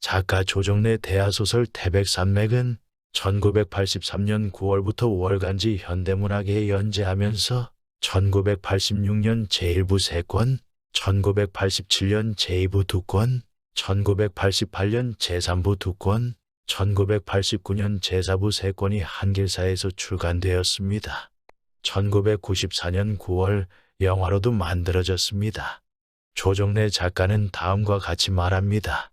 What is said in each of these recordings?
작가 조정래 대하소설 태백산맥은 1983년 9월부터 월간지 현대문학에 연재하면서 1986년 제1부 3권, 1987년 제2부 2권, 1988년 제3부 2권, 1989년 제4부 3권이 한길사에서 출간되었습니다. 1994년 9월 영화로도 만들어졌습니다. 조정래 작가는 다음과 같이 말합니다.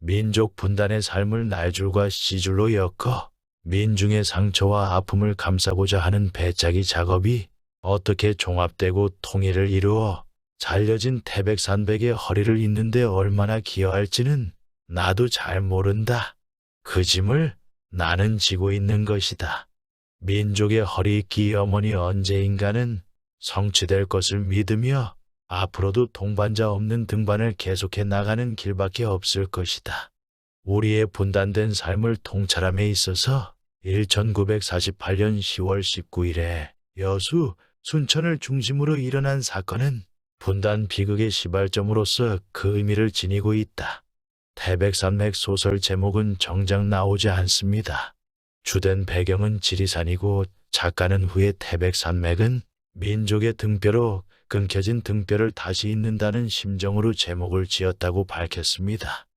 민족 분단의 삶을 날줄과 시줄로 엮어 민중의 상처와 아픔을 감싸고자 하는 배짜기 작업이 어떻게 종합되고 통일을 이루어 잘려진 태백산백의 허리를 잇는데 얼마나 기여할지는 나도 잘 모른다. 그 짐을 나는 지고 있는 것이다. 민족의 허리잇기 염원이 언제인가는 성취될 것을 믿으며 앞으로도 동반자 없는 등반을 계속해 나가는 길밖에 없을 것이다. 우리의 분단된 삶을 통찰함에 있어서 1948년 10월 19일에 여수, 순천을 중심으로 일어난 사건은 분단 비극의 시발점으로서 그 의미를 지니고 있다. 태백산맥 소설 제목은 정작 나오지 않습니다. 주된 배경은 지리산이고 작가는 후에 태백산맥은 민족의 등뼈로 끊겨진 등뼈를 다시 잇는다는 심정으로 제목을 지었다고 밝혔습니다.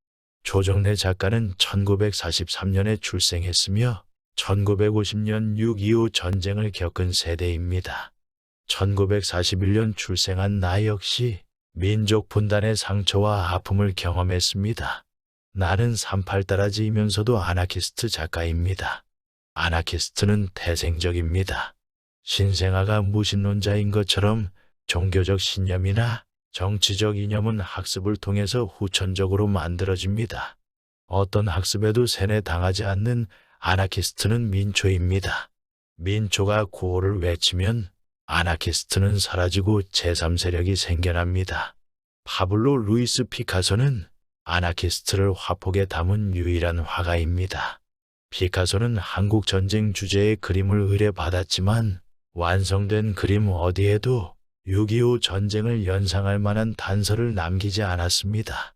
조정래 작가는 1943년에 출생했으며 1950년 6.25 전쟁을 겪은 세대입니다. 1941년 출생한 나 역시 민족 분단의 상처와 아픔을 경험했습니다. 나는 38따라지이면서도 아나키스트 작가입니다. 아나키스트는 태생적입니다. 신생아가 무신론자인 것처럼 종교적 신념이나 정치적 이념은 학습을 통해서 후천적으로 만들어집니다. 어떤 학습에도 세뇌당하지 않는 아나키스트는 민초입니다. 민초가 구호를 외치면 아나키스트는 사라지고 제3세력이 생겨납니다. 파블로 루이스 피카소는 아나키스트를 화폭에 담은 유일한 화가입니다. 피카소는 한국 전쟁 주제의 그림을 의뢰받았지만 완성된 그림 어디에도 6.25 전쟁을 연상할 만한 단서를 남기지 않았습니다.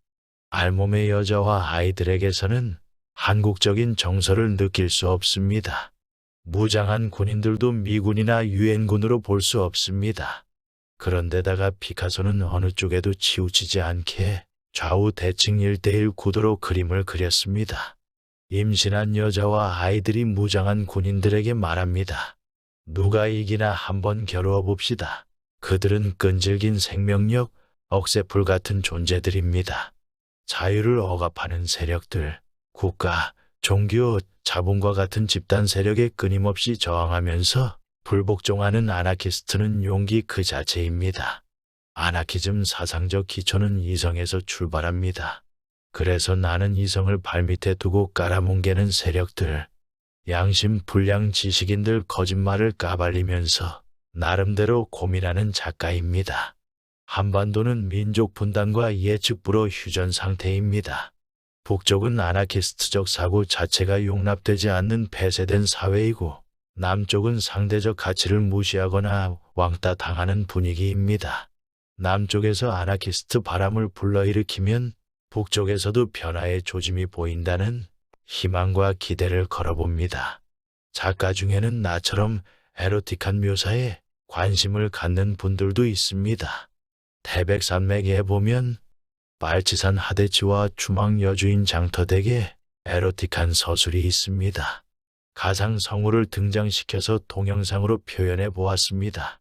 알몸의 여자와 아이들에게서는 한국적인 정서를 느낄 수 없습니다. 무장한 군인들도 미군이나 유엔군으로 볼 수 없습니다. 그런데다가 피카소는 어느 쪽에도 치우치지 않게 좌우 대칭 1:1 구도로 그림을 그렸습니다. 임신한 여자와 아이들이 무장한 군인들에게 말합니다. 누가 이기나 한번 겨루어 봅시다. 그들은 끈질긴 생명력, 억새풀 같은 존재들입니다. 자유를 억압하는 세력들, 국가, 종교, 자본과 같은 집단 세력에 끊임없이 저항하면서 불복종하는 아나키스트는 용기 그 자체입니다. 아나키즘 사상적 기초는 이성에서 출발합니다. 그래서 나는 이성을 발밑에 두고 깔아뭉개는 세력들, 양심 불량 지식인들 거짓말을 까발리면서 나름대로 고민하는 작가입니다. 한반도는 민족 분단과 예측불허 휴전 상태입니다. 북쪽은 아나키스트적 사고 자체가 용납되지 않는 폐쇄된 사회이고 남쪽은 상대적 가치를 무시하거나 왕따 당하는 분위기입니다. 남쪽에서 아나키스트 바람을 불러일으키면 북쪽에서도 변화의 조짐이 보인다는 희망과 기대를 걸어봅니다. 작가 중에는 나처럼 에로틱한 묘사에 관심을 갖는 분들도 있습니다. 태백산맥에 보면 빨치산 하대치와 추망 여주인 장터댁에 에로틱한 서술이 있습니다. 가상 성우를 등장시켜서 동영상으로 표현해 보았습니다.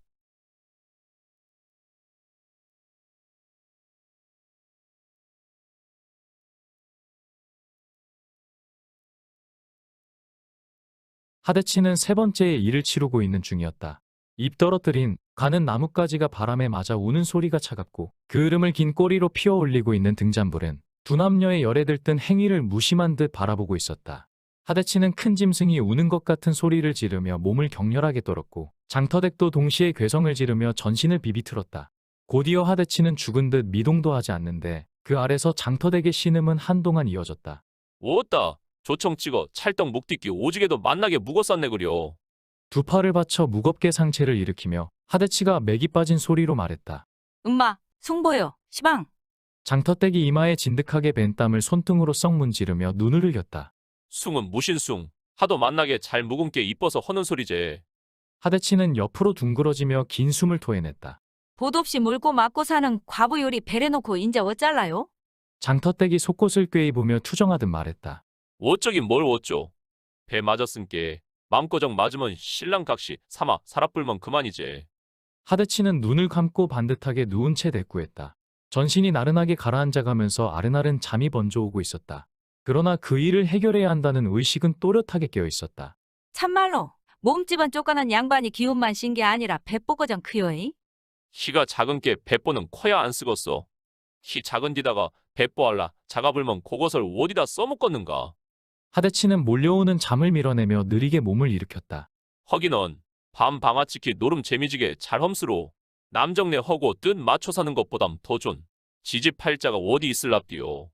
하대치는 세 번째의 일을 치르고 있는 중이었다. 입 떨어뜨린 가는 나뭇가지가 바람에 맞아 우는 소리가 차갑고 그 흐름을 긴 꼬리로 피어 올리고 있는 등잔불은 두 남녀의 열에 들뜬 행위를 무심한 듯 바라보고 있었다. 하대치는 큰 짐승이 우는 것 같은 소리를 지르며 몸을 격렬하게 떨었고 장터댁도 동시에 괴성을 지르며 전신을 비비틀었다. 곧이어 하대치는 죽은 듯 미동도 하지 않는데 그 아래서 장터댁의 신음은 한동안 이어졌다. 오었다. 조청 찍어 찰떡 목뒤끼 오지게도 만나게 묵었었네 그려. 두 팔을 받쳐 무겁게 상체를 일으키며 하대치가 맥이 빠진 소리로 말했다. 음마, 송보여, 시방. 장터댁이 이마에 진득하게 밴 땀을 손등으로 썩 문지르며 눈을 흘렸다. 숭은 무신숭. 하도 만나게 잘 묵은 게 이뻐서 허는 소리제. 하대치는 옆으로 둥그러지며 긴 숨을 토해냈다. 보도 없이 물고 맞고 사는 과부 요리 배려놓고 인자 어쩔라요? 장터댁이 속옷을 꿰입으며 투정하듯 말했다. 어쩌긴 뭘 어쩌. 배 맞았은께 맘고정 맞으면 신랑 각시 삼아 살아불면 그만이제. 하대치는 눈을 감고 반듯하게 누운 채 대꾸했다. 전신이 나른하게 가라앉아가면서 아른아른 잠이 번져오고 있었다. 그러나 그 일을 해결해야 한다는 의식은 또렷하게 깨어 있었다. 참말로 몸집은 쪼까난 양반이 기운만 신 게 아니라 배뽀거정 크요이? 키가 작은 게 배뽀는 커야 안 쓰겄어. 키 작은 디다가 배뽀할라 작아불면 그것을 어디다 써먹겠는가. 하대치는 몰려오는 잠을 밀어내며 느리게 몸을 일으켰다. 허기넌 밤 방아치키 노름 재미지게 잘 험스로 남정네 허고 뜻 맞춰 사는 것보담 더 존 지집 팔자가 어디 있을랍디요.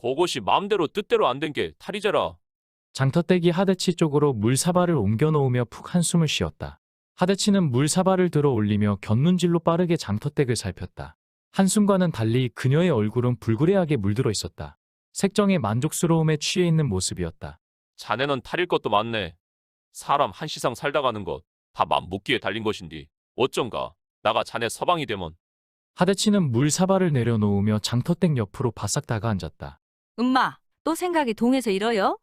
그것이 마음대로 뜻대로 안 된 게 탈이제라. 장터댁이 하대치 쪽으로 물사발을 옮겨 놓으며 푹 한숨을 쉬었다. 하대치는 물사발을 들어 올리며 곁눈질로 빠르게 장터댁을 살폈다. 한숨과는 달리 그녀의 얼굴은 불그레하게 물들어 있었다. 색정의 만족스러움에 취해 있는 모습이었다. 자네는 탈일 것도 많네. 사람 한시상 살다 가는 것 다 맘 묻기에 달린 것인디 어쩐가 나가 자네 서방이 되면. 하대치는 물사발을 내려놓으며 장터댁 옆으로 바싹 다가앉았다. 엄마, 또 생각이 동해서 이러요?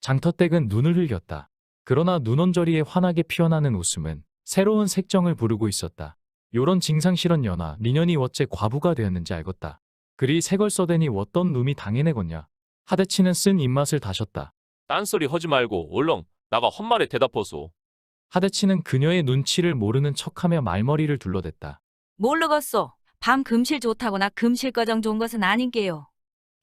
장터댁은 눈을 흘겼다. 그러나 눈언저리에 환하게 피어나는 웃음은 새로운 색정을 부르고 있었다. 요런 징상실은 연하 니년이 어째 과부가 되었는지 알겄다. 그리 새걸 써대니 어떤 놈이 당해내겄냐. 하대치는 쓴 입맛을 다셨다. 딴소리 하지 말고 얼렁 나가 헛말에 대답하소. 하대치는 그녀의 눈치를 모르는 척하며 말머리를 둘러댔다. 모르겠소. 밤 금실 좋다고 나 금실 거정 좋은 것은 아닌게요.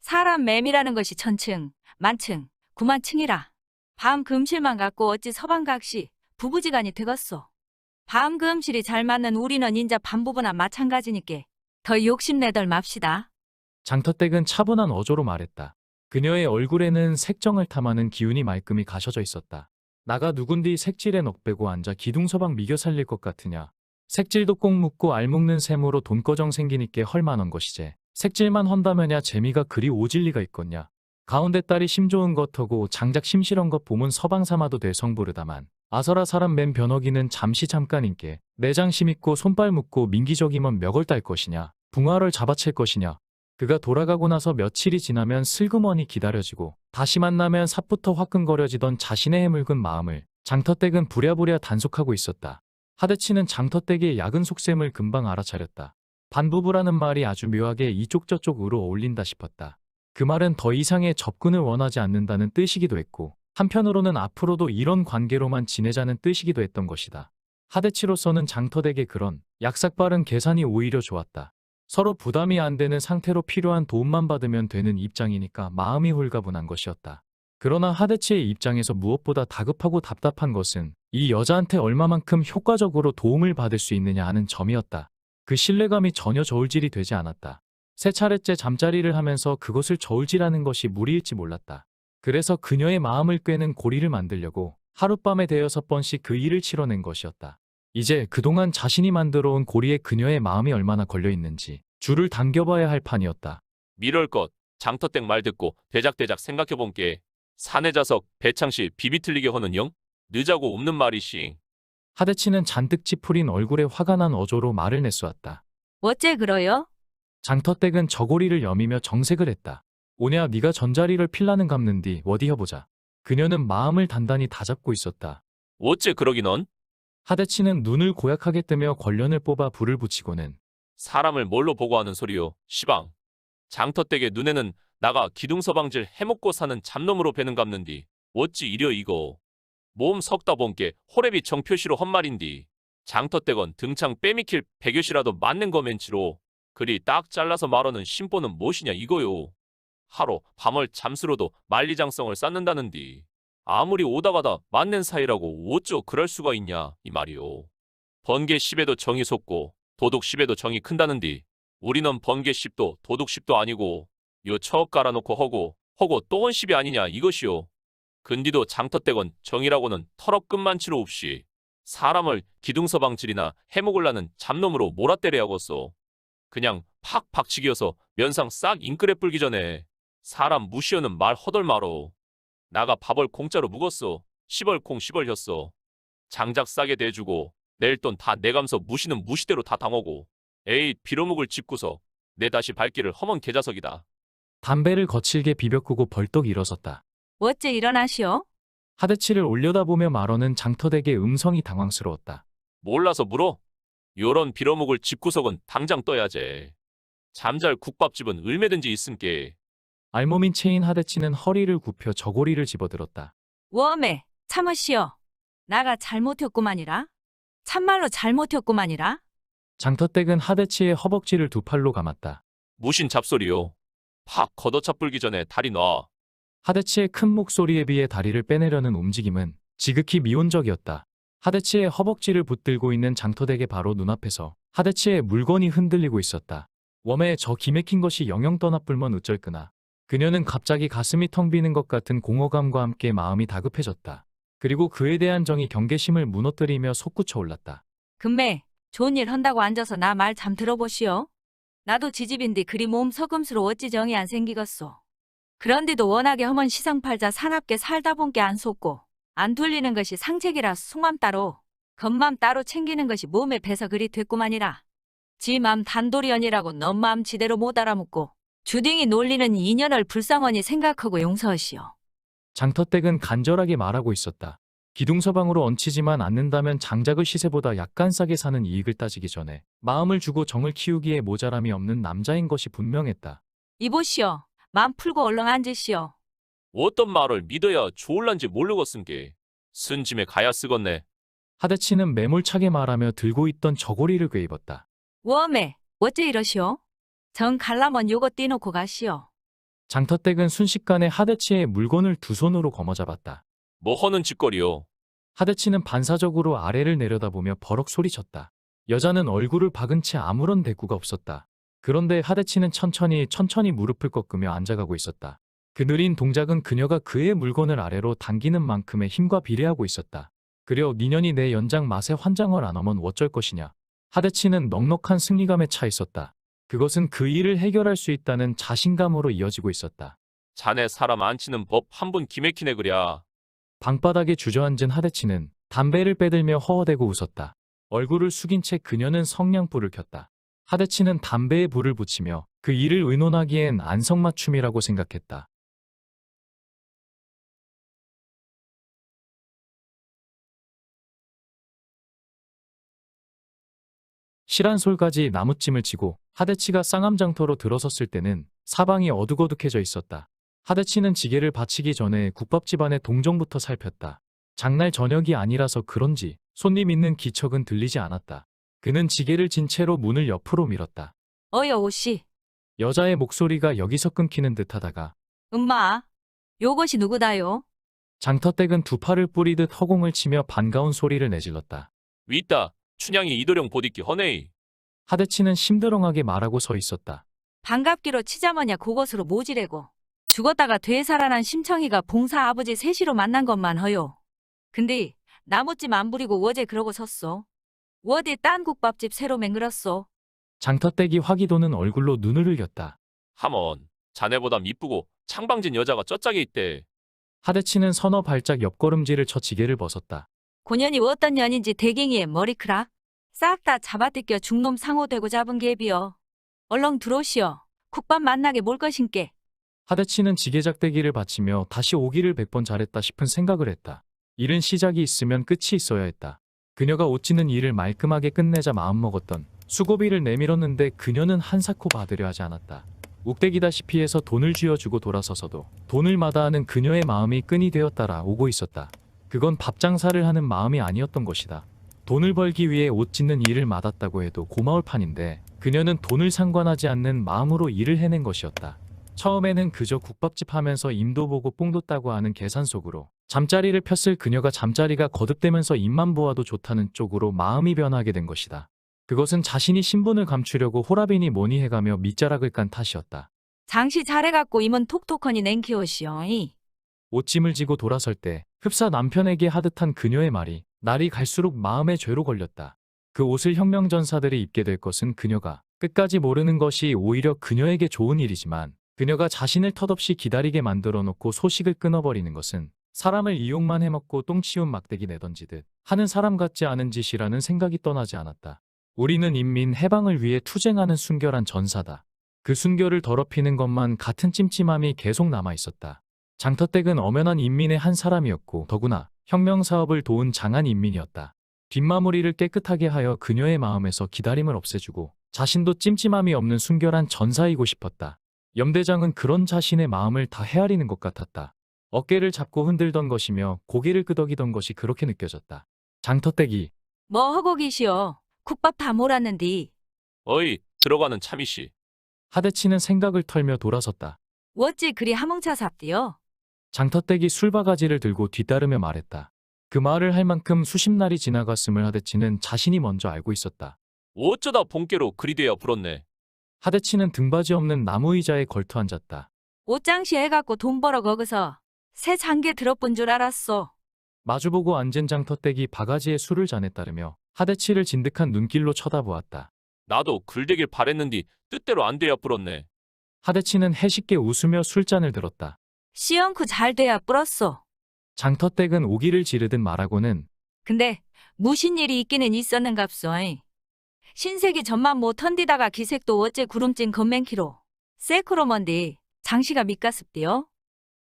사람 매미라는 것이 천층, 만층, 구만층이라. 밤 금실만 갖고 어찌 서방각시 부부지간이 되겠소. 밤 금실이 잘 맞는 우리는 인자 밤부부나 마찬가지니께 더 욕심내덜 맙시다. 장터댁은 차분한 어조로 말했다. 그녀의 얼굴에는 색정을 탐하는 기운이 말끔히 가셔져 있었다. 나가 누군디 색질에 넋 빼고 앉아 기둥서방 미겨 살릴 것 같으냐. 색질도 꼭 묻고 알먹는 셈으로 돈거정 생기니께 헐만한 것이제. 색질만 헌다면야 재미가 그리 오질 리가 있겠냐. 가운데 딸이 심 좋은 것하고 장작 심실한 것 보면 서방 삼아도 될 성부르다만 아서라 사람 맨 변호기는 잠시 잠깐인께 내장 심있고 손발 묶고 민기적이면 멱을 딸 것이냐. 붕어를 잡아챌 것이냐. 그가 돌아가고 나서 며칠이 지나면 슬그머니 기다려지고 다시 만나면 삽부터 화끈거려지던 자신의 해물근 마음을 장터댁은 부랴부랴 단속하고 있었다. 하대치는 장터댁의 야근 속셈을 금방 알아차렸다. 반부부라는 말이 아주 묘하게 이쪽 저쪽으로 어울린다 싶었다. 그 말은 더 이상의 접근을 원하지 않는다는 뜻이기도 했고 한편으로는 앞으로도 이런 관계로만 지내자는 뜻이기도 했던 것이다. 하대치로서는 장터댁의 그런 약삭빠른 계산이 오히려 좋았다. 서로 부담이 안 되는 상태로 필요한 도움만 받으면 되는 입장이니까 마음이 홀가분한 것이었다. 그러나 하대치의 입장에서 무엇보다 다급하고 답답한 것은 이 여자한테 얼마만큼 효과적으로 도움을 받을 수 있느냐 하는 점이었다. 그 신뢰감이 전혀 저울질이 되지 않았다. 세 차례째 잠자리를 하면서 그것을 저울질하는 것이 무리일지 몰랐다. 그래서 그녀의 마음을 꿰는 고리를 만들려고 하룻밤에 대여섯 번씩 그 일을 치러낸 것이었다. 이제 그동안 자신이 만들어온 고리에 그녀의 마음이 얼마나 걸려있는지 줄을 당겨봐야 할 판이었다. 미럴 것 장터댁 말 듣고 대작대작 생각해본게 사내자석 배창시 비비틀리게 허는 영? 늦자고 없는 말이시. 하대치는 잔뜩 찌푸린 얼굴에 화가 난 어조로 말을 내쏘았다. 어째 그러요? 장터댁은 저고리를 여미며 정색을 했다. 오냐 네가 전자리를 필라는 갚는디 어디 해보자. 그녀는 마음을 단단히 다잡고 있었다. 어째 그러기넌? 하대치는 눈을 고약하게 뜨며 권련을 뽑아 불을 붙이고는 사람을 뭘로 보고 하는 소리요, 시방. 장터댁의 눈에는 나가 기둥서방질 해먹고 사는 잡놈으로 배는 갚는디 어찌 이려 이거. 몸 섞다 본게 호래비 정표시로 헛말인디. 장터댁은 등창 빼미킬 백여시라도 맞는 거맨치로 그리 딱 잘라서 말하는 심보는 무엇이냐 이거요. 하루 밤을 잠수로도 만리장성을 쌓는다는디. 아무리 오다가다 맞는 사이라고 어쩌 그럴 수가 있냐 이 말이요. 번개 10에도 정이 솟고 도둑 10에도 정이 큰다는디. 우리는 번개 10도 도둑 10도 아니고 요 처 깔아놓고 허고 또한 10이 아니냐 이것이요. 근디도 장터댁은 정이라고는 털업 끝만치로 없이 사람을 기둥서방질이나 해먹으려는 잡놈으로 몰아때려야겠소. 그냥 팍팍 치기어서 면상 싹 잉크랩 불기 전에 사람 무시하는 말 허덜 말어. 나가 밥을 공짜로 묵었어. 시벌콩 시벌혔어. 장작 싸게 대주고 내일 돈 다 내감서 무시는 무시대로 다 당하고 에이 빌어먹을 집구석 내 다시 발길을 험한 개자석이다. 담배를 거칠게 비벼끄고 벌떡 일어섰다. 어째 일어나시오? 하대치를 올려다보며 말하는 장터댁의 음성이 당황스러웠다. 몰라서 물어? 요런 빌어먹을 집구석은 당장 떠야지. 잠잘 국밥집은 얼마든지 있음께. 알몸인 체인 하대치는 허리를 굽혀 저고리를 집어들었다. 웜에 참으시오. 나가 잘못했구만이라. 참말로 잘못했구만이라. 장터댁은 하대치의 허벅지를 두 팔로 감았다. 무신 잡소리요. 팍 걷어차 불기 전에 다리 놔. 하대치의 큰 목소리에 비해 다리를 빼내려는 움직임은 지극히 미온적이었다. 하대치의 허벅지를 붙들고 있는 장터댁의 바로 눈앞에서 하대치의 물건이 흔들리고 있었다. 웜에 저 기맥힌 것이 영영 떠나불면 어쩔끄나. 그녀는 갑자기 가슴이 텅 비는 것 같은 공허감과 함께 마음이 다급해졌다. 그리고 그에 대한 정의 경계심을 무너뜨리며 솟구쳐 올랐다. 금매 좋은 일 한다고 앉아서 나 말 잠 들어보시오. 나도 지집인데 그리 몸 서금스로 어찌 정이 안 생기겠소. 그런데도 워낙에 험한 시상 팔자 사납게 살다 본게 안 속고 안 돌리는 것이 상책이라 속맘 따로 겉맘 따로 챙기는 것이 몸에 배서 그리 됐구만이라. 지 맘 단돌이언이라고 넌 맘 지대로 못 알아먹고 주딩이 놀리는 인연을 불쌍하니 생각하고 용서하시오. 장터댁은 간절하게 말하고 있었다. 기둥서방으로 얹히지만 않는다면 장작을 시세보다 약간 싸게 사는 이익을 따지기 전에 마음을 주고 정을 키우기에 모자람이 없는 남자인 것이 분명했다. 이보시오. 맘 풀고 얼렁 앉으시오. 어떤 말을 믿어야 좋을란지 모르겠음께. 순짐에 가야 쓰겄네. 하대치는 매몰차게 말하며 들고 있던 저고리를 꿰입었다. 웜에 어째 이러시오? 정 갈라면 요거 띄놓고 가시오. 장터댁은 순식간에 하대치의 물건을 두 손으로 거머잡았다. 뭐 허는 짓거리요. 하대치는 반사적으로 아래를 내려다보며 버럭 소리쳤다. 여자는 얼굴을 박은 채 아무런 대꾸가 없었다. 그런데 하대치는 천천히 무릎을 꺾으며 앉아가고 있었다. 그 느린 동작은 그녀가 그의 물건을 아래로 당기는 만큼의 힘과 비례하고 있었다. 그려 니년이 내 연장 맛에 환장을 안 하면 어쩔 것이냐. 하대치는 넉넉한 승리감에 차 있었다. 그것은 그 일을 해결할 수 있다는 자신감으로 이어지고 있었다. 자네 사람 안 치는 법 한 번 기맥히네 그랴. 방바닥에 주저앉은 하대치는 담배를 빼들며 허허대고 웃었다. 얼굴을 숙인 채 그녀는 성냥불을 켰다. 하대치는 담배에 불을 붙이며 그 일을 의논하기엔 안성맞춤이라고 생각했다. 실한솔까지 나무찜을 치고 하대치가 쌍암장터로 들어섰을 때는 사방이 어둑어둑해져 있었다. 하대치는 지게를 받치기 전에 국밥집 안의 동정부터 살폈다. 장날 저녁이 아니라서 그런지 손님 있는 기척은 들리지 않았다. 그는 지게를 진 채로 문을 옆으로 밀었다. 어여 오씨. 여자의 목소리가 여기서 끊기는 듯하다가 엄마. 요것이 누구다요? 장터댁은 두 팔을 뿌리듯 허공을 치며 반가운 소리를 내질렀다. 윗다 춘향이 이도령 보디끼 허네이. 하대치는 심드렁하게 말하고 서 있었다. 반갑기로 치자머냐 그것으로 모지래고. 죽었다가 되살아난 심청이가 봉사 아버지 셋이로 만난 것만 허요. 근데 나무찜 안 부리고 어제 그러고 섰소. 어디 딴 국밥집 새로 맹글었소. 장터댁이 화기도는 얼굴로 눈을 흘겼다. 하먼 자네보다 이쁘고 창방진 여자가 쩌짝에 있대. 하대치는 서너 발짝 옆걸음질을 쳐 지게를 벗었다. 고년이 어떤 년인지 대갱이에 머리크라. 싹 다 잡아뜯겨 중놈 상호되고 잡은 개비여. 얼렁 들어오시오. 국밥 만나게 몰 것인께. 하대치는 지게작대기를 받치며 다시 오기를 100번 잘했다 싶은 생각을 했다. 일은 시작이 있으면 끝이 있어야 했다. 그녀가 옷 찢는 일을 말끔하게 끝내자 마음먹었던 수고비를 내밀었는데 그녀는 한사코 받으려 하지 않았다. 욱대기다시피 해서 돈을 쥐어주고 돌아서서도 돈을 마다하는 그녀의 마음이 끈이 되어 따라오고 있었다. 그건 밥장사를 하는 마음이 아니었던 것이다. 돈을 벌기 위해 옷 찢는 일을 맡았다고 해도 고마울 판인데 그녀는 돈을 상관하지 않는 마음으로 일을 해낸 것이었다. 처음에는 그저 국밥집 하면서 임도 보고 뽕도 따고 하는 계산 속으로 잠자리를 폈을 그녀가 잠자리가 거듭되면서 입만 보아도 좋다는 쪽으로 마음이 변하게 된 것이다. 그것은 자신이 신분을 감추려고 호라비니 뭐니 해가며 밑자락을 깐 탓이었다. 장시 잘해갖고 임은 톡톡하니 냉키오시오. 옷짐을 지고 돌아설 때 흡사 남편에게 하듯한 그녀의 말이 날이 갈수록 마음에 죄로 걸렸다. 그 옷을 혁명전사들이 입게 될 것은 그녀가 끝까지 모르는 것이 오히려 그녀에게 좋은 일이지만 그녀가 자신을 턱없이 기다리게 만들어 놓고 소식을 끊어버리는 것은 사람을 이용만 해먹고 똥치운 막대기 내던지듯 하는 사람 같지 않은 짓이라는 생각이 떠나지 않았다. 우리는 인민 해방을 위해 투쟁하는 순결한 전사다. 그 순결을 더럽히는 것만 같은 찜찜함이 계속 남아있었다. 장터댁은 엄연한 인민의 한 사람이었고 더구나 혁명사업을 도운 장한 인민이었다. 뒷마무리를 깨끗하게 하여 그녀의 마음에서 기다림을 없애주고 자신도 찜찜함이 없는 순결한 전사이고 싶었다. 염대장은 그런 자신의 마음을 다 헤아리는 것 같았다. 어깨를 잡고 흔들던 것이며 고개를 끄덕이던 것이 그렇게 느껴졌다. 장터댁이 뭐 하고 계시오? 국밥 다 몰았는디. 어이, 들어가는 참이씨. 하대치는 생각을 털며 돌아섰다. 어찌 그리 하몽차 삽디요? 장터댁이 술바가지를 들고 뒤따르며 말했다. 그 말을 할 만큼 수십 날이 지나갔음을 하대치는 자신이 먼저 알고 있었다. 어쩌다 본께로 그리 되어 불었네. 하대치는 등받이 없는 나무 의자에 걸터 앉았다. 옷장시 해갖고 돈 벌어 거기서 새 장계 들어본 줄 알았어. 마주보고 앉은 장터댁이 바가지에 술을 잔에 따르며 하대치를 진득한 눈길로 쳐다보았다. 나도 글되길 바랬는디 뜻대로 안 되어 불었네. 하대치는 해쉽게 웃으며 술잔을 들었다. 시연쿠 잘 돼야 불었어. 장터댁은 오기를 지르듯 말하고는 근데 무슨 일이 있기는 있었는갑소. 신세기 전만 못 턴디다가 기색도 어째 구름찐 건맨키로. 세크로먼디 장씨가 밑가습디요?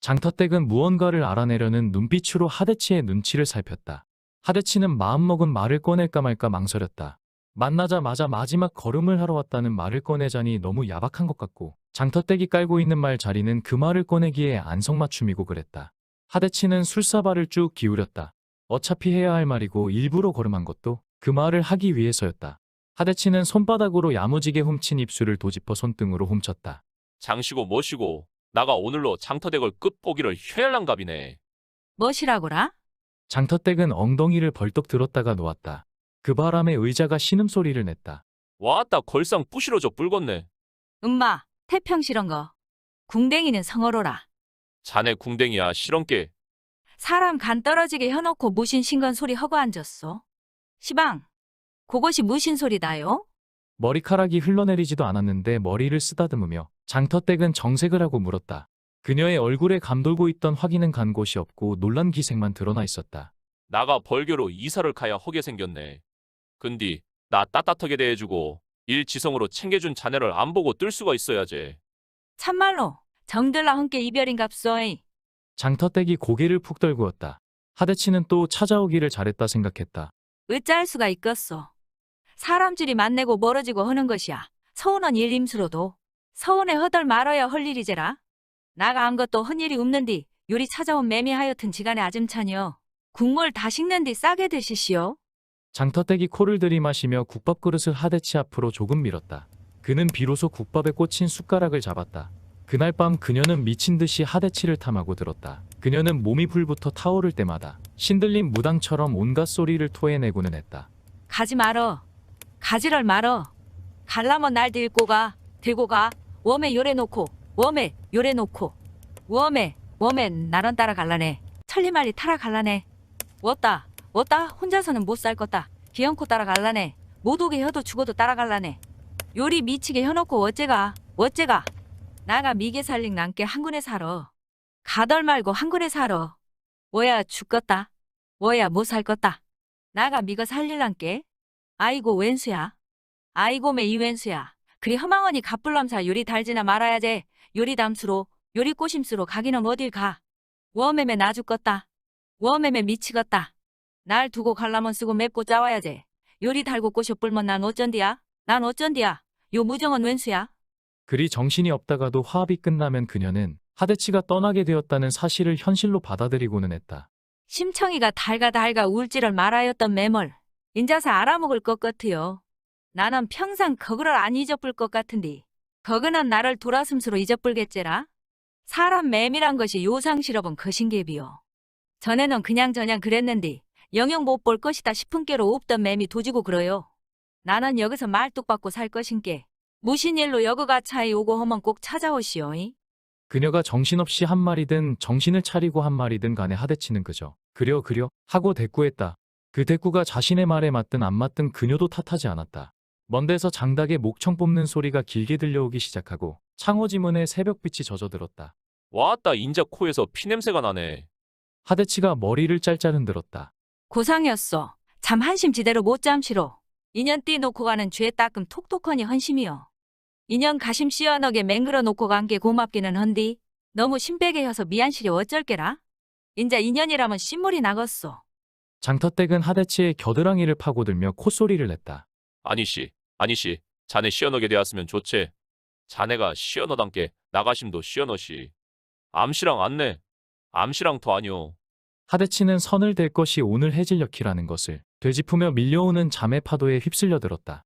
장터댁은 무언가를 알아내려는 눈빛으로 하대치의 눈치를 살폈다. 하대치는 마음먹은 말을 꺼낼까 말까 망설였다. 만나자마자 마지막 걸음을 하러 왔다는 말을 꺼내자니 너무 야박한 것 같고 장터댁이 깔고 있는 말 자리는 그 말을 꺼내기에 안성맞춤이고 그랬다. 하대치는 술사발을 쭉 기울였다. 어차피 해야 할 말이고 일부러 걸음한 것도 그 말을 하기 위해서였다. 하대치는 손바닥으로 야무지게 훔친 입술을 도집어 손등으로 훔쳤다. 장시고 뭐시고 나가 오늘로 장터댁을 끝보기를 휘날랑갑이네. 멋이라고라? 장터댁은 엉덩이를 벌떡 들었다가 놓았다. 그 바람에 의자가 신음소리를 냈다. 와따 걸상 부시러져 뿔겄네. 음마, 태평 실은 거. 궁뎅이는 성어로라. 자네 궁뎅이야 실언께. 사람 간 떨어지게 해놓고 무신 신건 소리 허고 앉았어. 시방, 그것이 무신 소리다요? 머리카락이 흘러내리지도 않았는데 머리를 쓰다듬으며 장터댁은 정색을 하고 물었다. 그녀의 얼굴에 감돌고 있던 확인은 간 곳이 없고 놀란 기색만 드러나 있었다. 나가 벌교로 이사를 가야 허게 생겼네. 근디 나 따뜻하게 대해주고 일지성으로 챙겨준 자네를 안 보고 뜰 수가 있어야지. 참말로 정들라 함께 이별인갑소이. 장터댁이 고개를 푹 떨구었다. 하대치는 또 찾아오기를 잘했다 생각했다. 어찌할 수가 있겠소. 사람줄이 만내고 멀어지고 하는 것이야. 서운한 일 임수로도. 서운해 허덜 말어야 할 일이제라. 나가 한 것도 헌일이 없는디 요리 찾아온 매미 하여튼 지간에 아줌찬이여. 국물 다 식는디 싸게 드시시오. 장터댁이 코를 들이마시며 국밥 그릇을 하대치 앞으로 조금 밀었다. 그는 비로소 국밥에 꽂힌 숟가락을 잡았다. 그날 밤 그녀는 미친 듯이 하대치를 탐하고 들었다. 그녀는 몸이 불부터 타오를 때마다 신들린 무당처럼 온갖 소리를 토해내고는 했다. 가지 말어. 가지를 말어. 갈라면 날 들고 가. 들고 가. 웜에 요래 놓고. 웜에 요래 놓고. 웜에 나런 따라 갈라네. 천리말리 타라 갈라네. 왔다. 혼자서는 못 살 것다. 기영코 따라 갈라네. 못 오게 해도 죽어도 따라 갈라네. 요리 미치게 해놓고 어째가. 나가 미개 살링 남게 한 군에 살어. 가덜 말고 한 군에 살어. 뭐야 죽겠다. 뭐야 못 살 것다. 나가 미거 살릴란께. 아이고 웬수야. 아이고 매 이 웬수야. 그리 허망하니 갑불람사 요리 달지나 말아야지. 요리 담수로 요리 꼬심수로 가기는 어딜 가. 워매매 나 죽겠다. 워매매 미치겠다. 날 두고 갈라면 쓰고 맵고 짜와야지. 요리 달고 꼬셔 뿔면 난 어쩐디야. 요 무정은 웬수야. 그리 정신이 없다가도 화합이 끝나면 그녀는 하대치가 떠나게 되었다는 사실을 현실로 받아들이고는 했다. 심청이가 달가 울지를 말하였던 매물. 인자사 알아먹을 것 같으요. 나는 평생 거그를 안 잊어볼 것 같은디. 거그는 나를 돌아숨수로 잊어불겠제라. 사람 매미란 것이 요상실업은 거신개비요. 전에는 그냥저냥 그랬는디 영영 못 볼 것이다 싶은 게로 없던 매미 도지고 그러요. 나는 여기서 말뚝 받고 살 것인께 무슨 일로 여그가 차에 오고 하면 꼭 찾아오시오이. 그녀가 정신없이 한 말이든 정신을 차리고 한 말이든 간에 하대치는 그저 그려 하고 대꾸했다. 그 대꾸가 자신의 말에 맞든 안 맞든 그녀도 탓하지 않았다. 먼 데서 장닭의 목청 뽑는 소리가 길게 들려오기 시작하고 창호지문에 새벽빛이 젖어들었다. 와따 인자 코에서 피냄새가 나네. 하대치가 머리를 짤짤 흔들었다. 고상이었어. 잠 한심 지대로 못 잠시로. 인연 띠 놓고 가는 죄 따끔 톡톡하니 헌심이여. 인연 가심 씨어너게 맹글어 놓고 간 게 고맙기는 헌디. 너무 심빼게 혀서 미안시려 어쩔게라. 인자 인연이라면 신물이 나겠소. 장터댁은 하대치의 겨드랑이를 파고들며 콧소리를 냈다. 아니씨, 자네 시어너게 되었으면 좋지. 자네가 시어너단께 나가심도 시어너시. 암시랑 안내, 암시랑 더 아니오. 하대치는 선을 댈 것이 오늘 해질녘이라는 것을 되짚으며 밀려오는 잠의 파도에 휩쓸려 들었다.